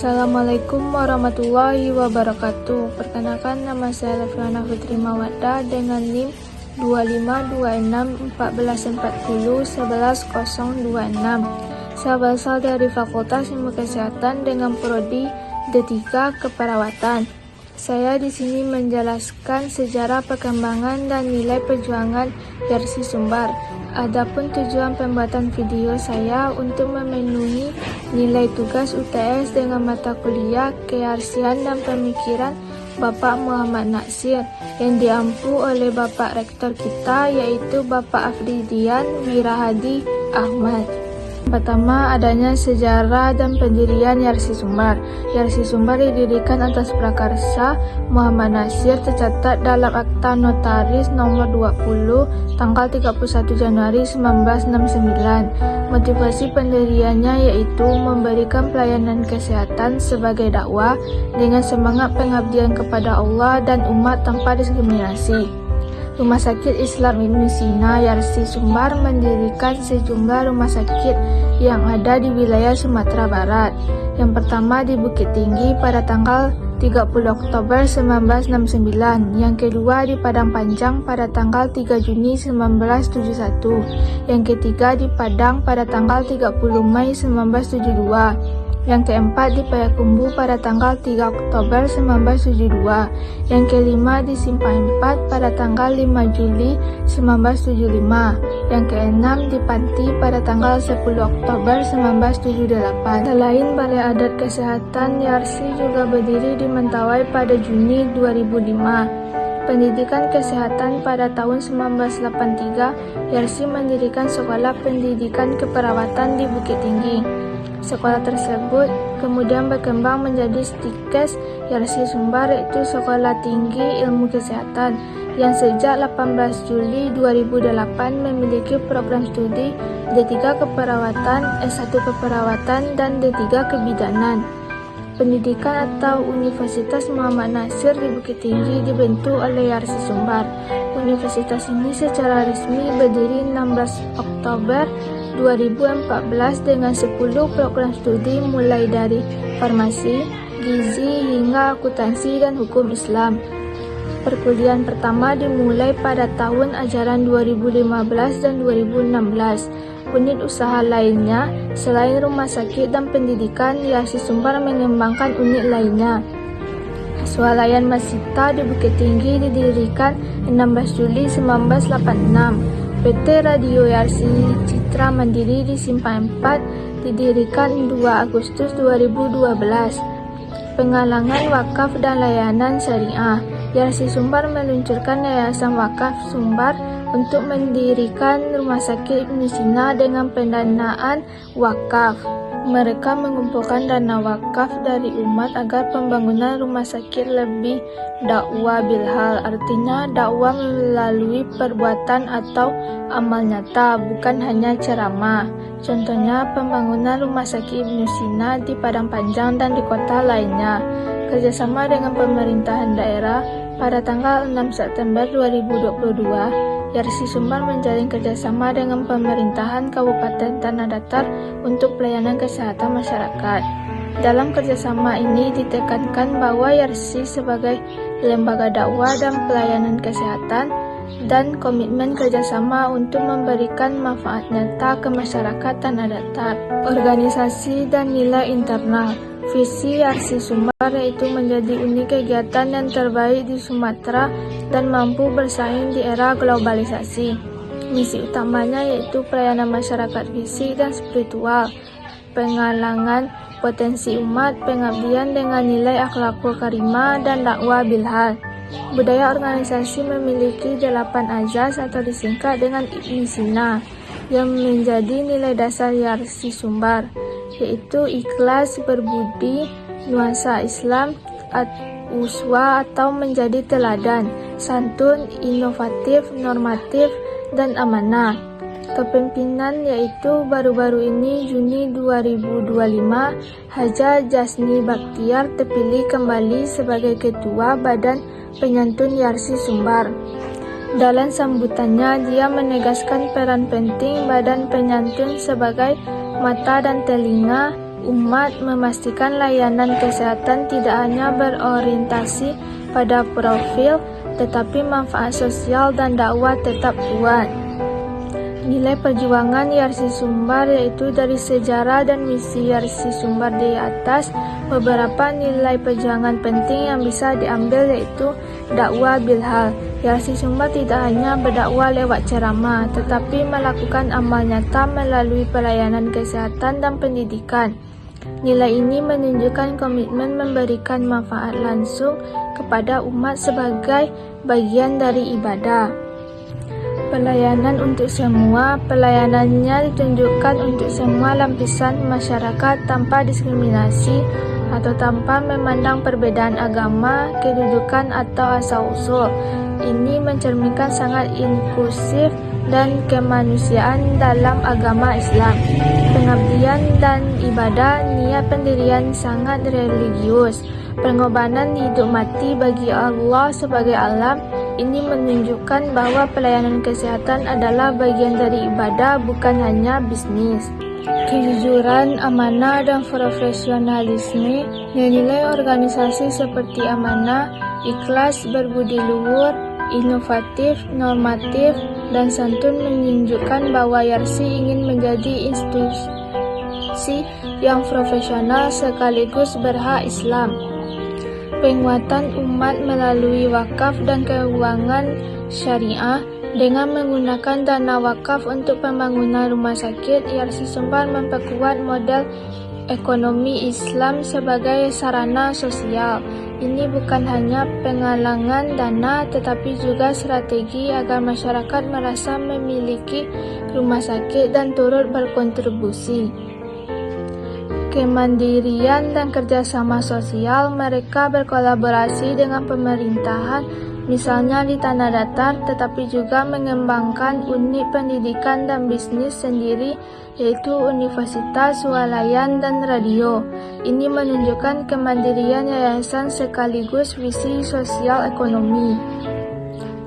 Assalamualaikum warahmatullahi wabarakatuh. Perkenalkan, nama saya Leviana Fitri Mawaddah dengan NIM 252614401126. Saya berasal dari Fakultas Ilmu Kesehatan dengan prodi D3 Keperawatan. Saya di sini menjelaskan sejarah perkembangan dan nilai perjuangan Yarsi Sumbar. Adapun tujuan pembuatan video saya untuk memenuhi nilai tugas UTS dengan mata kuliah Keyarsian dan Pemikiran Bapak Muhammad Natsir yang diampu oleh Bapak Rektor kita, yaitu Bapak Afridian Wirahadi Ahmad. Pertama, adanya sejarah dan pendirian Yarsi Sumbar. Yarsi Sumbar didirikan atas prakarsa Muhammad Natsir, tercatat dalam Akta Notaris nomor 20 tanggal 31 Januari 1969. Motivasi pendiriannya yaitu memberikan pelayanan kesehatan sebagai dakwah dengan semangat pengabdian kepada Allah dan umat tanpa diskriminasi. Rumah Sakit Islam Ibnu Sina. Yarsi Sumbar mendirikan sejumlah rumah sakit yang ada di wilayah Sumatera Barat. Yang pertama di Bukit Tinggi pada tanggal 30 Oktober 1969. Yang kedua di Padang Panjang pada tanggal 3 Juni 1971. Yang ketiga di Padang pada tanggal 30 Mei 1972. Yang keempat di Payakumbuh pada tanggal 3 Oktober 1972. Yang kelima di Simpang 4 pada tanggal 5 Juli 1975. Yang keenam di Panti pada tanggal 10 Oktober 1978. Selain Balai Adat Kesehatan, Yarsi juga berdiri di Mentawai pada Juni 2005. Pendidikan kesehatan pada tahun 1983, Yarsi mendirikan Sekolah Pendidikan Keperawatan di Bukit Tinggi. Sekolah tersebut kemudian berkembang menjadi STIKES Yarsi Sumbar, yaitu Sekolah Tinggi Ilmu Kesehatan, yang sejak 18 Juli 2008 memiliki program studi D3 Keperawatan, S1 Keperawatan, dan D3 Kebidanan. Pendidikan atau Universitas Muhammad Natsir di Bukit Tinggi dibentuk oleh Yarsi Sumbar. Universitas ini secara resmi berdiri 16 Oktober 2014 dengan 10 program studi mulai dari farmasi, gizi, hingga akuntansi dan hukum Islam. Perkuliahan pertama dimulai pada tahun ajaran 2015 dan 2016. Unit usaha lainnya, selain rumah sakit dan pendidikan, Yarsi Sumbar mengembangkan unit lainnya. Swalayan Masita di Bukit Tinggi didirikan 16 Juli 1986. PT Radio Yarsi Citra Mandiri di Simpang 4 didirikan 2 Agustus 2012. Penggalangan wakaf dan layanan syariah. Yarsi Sumbar meluncurkan Yayasan Wakaf Sumbar untuk mendirikan Rumah Sakit Ibnu Sina dengan pendanaan wakaf. Mereka mengumpulkan dana wakaf dari umat agar pembangunan rumah sakit lebih dakwah bilhal, artinya dakwah melalui perbuatan atau amal nyata, bukan hanya ceramah. Contohnya pembangunan Rumah Sakit Ibnu Sina di Padang Panjang dan di kota lainnya. Kerjasama dengan pemerintahan daerah. Pada tanggal 6 September 2022, Yarsi Sumbar menjalin kerjasama dengan pemerintahan Kabupaten Tanah Datar untuk pelayanan kesehatan masyarakat. Dalam kerjasama ini ditekankan bahwa Yarsi sebagai lembaga dakwah dan pelayanan kesehatan dan komitmen kerjasama untuk memberikan manfaat nyata ke masyarakat Tanah Datar. Organisasi dan nilai internal. Visi Yarsi Sumbar yaitu menjadi unit kegiatan yang terbaik di Sumatera dan mampu bersaing di era globalisasi. Misi utamanya yaitu pelayanan masyarakat fisik dan spiritual, penggalangan potensi umat, pengabdian dengan nilai akhlakul karimah, dan dakwah bilhal. Budaya organisasi memiliki 8 azas atau disingkat dengan Ibnu Sina yang menjadi nilai dasar Yarsi Sumbar, yaitu ikhlas, berbudi, nuansa Islam, uswa atau menjadi teladan, santun, inovatif, normatif, dan amanah. Kepemimpinan yaitu baru-baru ini Juni 2025 Haja Jasni Bakhtiar terpilih kembali sebagai Ketua Badan Penyantun Yarsi Sumbar. Dalam sambutannya, dia menegaskan peran penting Badan Penyantun sebagai mata dan telinga umat, memastikan layanan kesehatan tidak hanya berorientasi pada profil, tetapi manfaat sosial dan dakwah tetap kuat. Nilai perjuangan Yarsi Sumbar yaitu dari sejarah dan misi Yarsi Sumbar di atas. Beberapa nilai perjuangan penting yang bisa diambil yaitu dakwah bilhal. Yarsi Sumbar tidak hanya berdakwah lewat ceramah, tetapi melakukan amal nyata melalui pelayanan kesehatan dan pendidikan. Nilai ini menunjukkan komitmen memberikan manfaat langsung kepada umat sebagai bagian dari ibadah. Pelayanan untuk semua, pelayanannya ditunjukkan untuk semua lapisan masyarakat tanpa diskriminasi atau tanpa memandang perbedaan agama, kedudukan atau asal-usul. Ini mencerminkan sangat inklusif dan kemanusiaan dalam agama Islam. Pengabdian dan ibadah, niat pendirian sangat religius. Pengorbanan hidup mati bagi Allah sebagai alam. Ini menunjukkan bahwa pelayanan kesehatan adalah bagian dari ibadah, bukan hanya bisnis. Kejujuran, amanah, dan profesionalisme. Nilai organisasi seperti amanah, ikhlas, berbudi luhur, inovatif, normatif, dan santun menunjukkan bahwa Yarsi ingin menjadi institusi yang profesional sekaligus berhak Islam. Penguatan umat melalui wakaf dan keuangan syariah. Dengan menggunakan dana wakaf untuk pembangunan rumah sakit, Yarsi Sumbar memperkuat model ekonomi Islam sebagai sarana sosial. Ini bukan hanya penggalangan dana, tetapi juga strategi agar masyarakat merasa memiliki rumah sakit dan turut berkontribusi. Kemandirian dan kerjasama sosial, mereka berkolaborasi dengan pemerintahan, misalnya di tanah datar, tetapi juga mengembangkan unit pendidikan dan bisnis sendiri, yaitu universitas, swalayan, dan radio. Ini menunjukkan kemandirian yayasan sekaligus visi sosial ekonomi.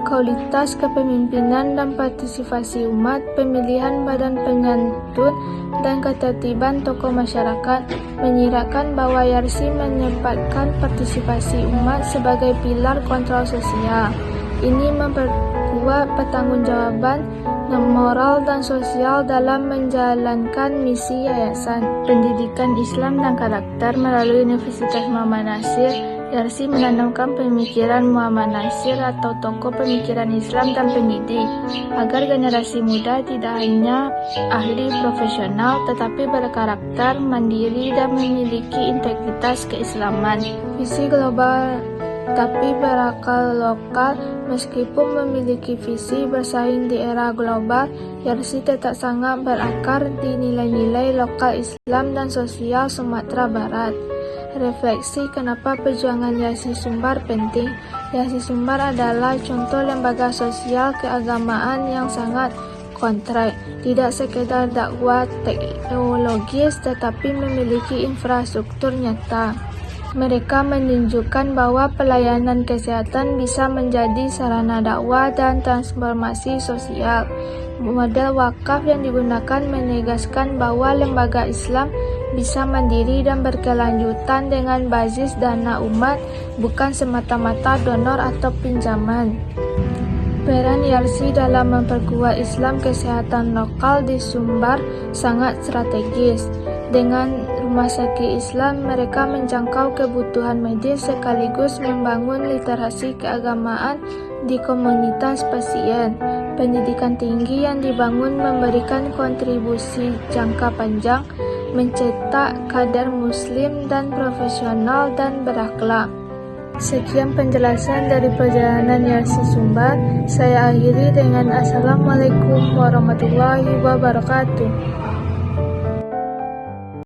Kualitas kepemimpinan dan partisipasi umat, pemilihan badan penyantun, dan ketertiban tokoh masyarakat menyiratkan bahwa Yarsi menempatkan partisipasi umat sebagai pilar kontrol sosial. Ini memperkuat pertanggungjawaban moral dan sosial dalam menjalankan misi yayasan. Pendidikan Islam dan karakter melalui Universitas Muhammad Nasir, Yarsi menanamkan pemikiran Muhammad Nasir atau tokoh pemikiran Islam dan pendidik, agar generasi muda tidak hanya ahli profesional tetapi berkarakter, mandiri, dan memiliki integritas keislaman. Visi global tapi berakal lokal. Meskipun memiliki visi bersaing di era global, Yarsi tetap sangat berakar di nilai-nilai lokal Islam dan sosial Sumatera Barat. Refleksi kenapa perjuangan Yarsi Sumbar penting. Yarsi Sumbar adalah contoh lembaga sosial keagamaan yang sangat kontrak, tidak sekedar dakwah teknologis tetapi memiliki infrastruktur nyata. Mereka menunjukkan bahwa pelayanan kesehatan bisa menjadi sarana dakwah dan transformasi sosial. Model wakaf yang digunakan menegaskan bahwa lembaga Islam bisa mandiri dan berkelanjutan dengan basis dana umat, bukan semata-mata donor atau pinjaman. Peran Yarsi dalam memperkuat Islam kesehatan lokal di Sumbar sangat strategis. Dengan rumah sakit Islam, mereka menjangkau kebutuhan medis sekaligus membangun literasi keagamaan di komunitas pasien. Pendidikan tinggi yang dibangun memberikan kontribusi jangka panjang, mencetak kader muslim dan profesional dan berakhlak. Sekian penjelasan dari perjalanan Yarsi Sumbar. Saya akhiri dengan Assalamualaikum warahmatullahi wabarakatuh.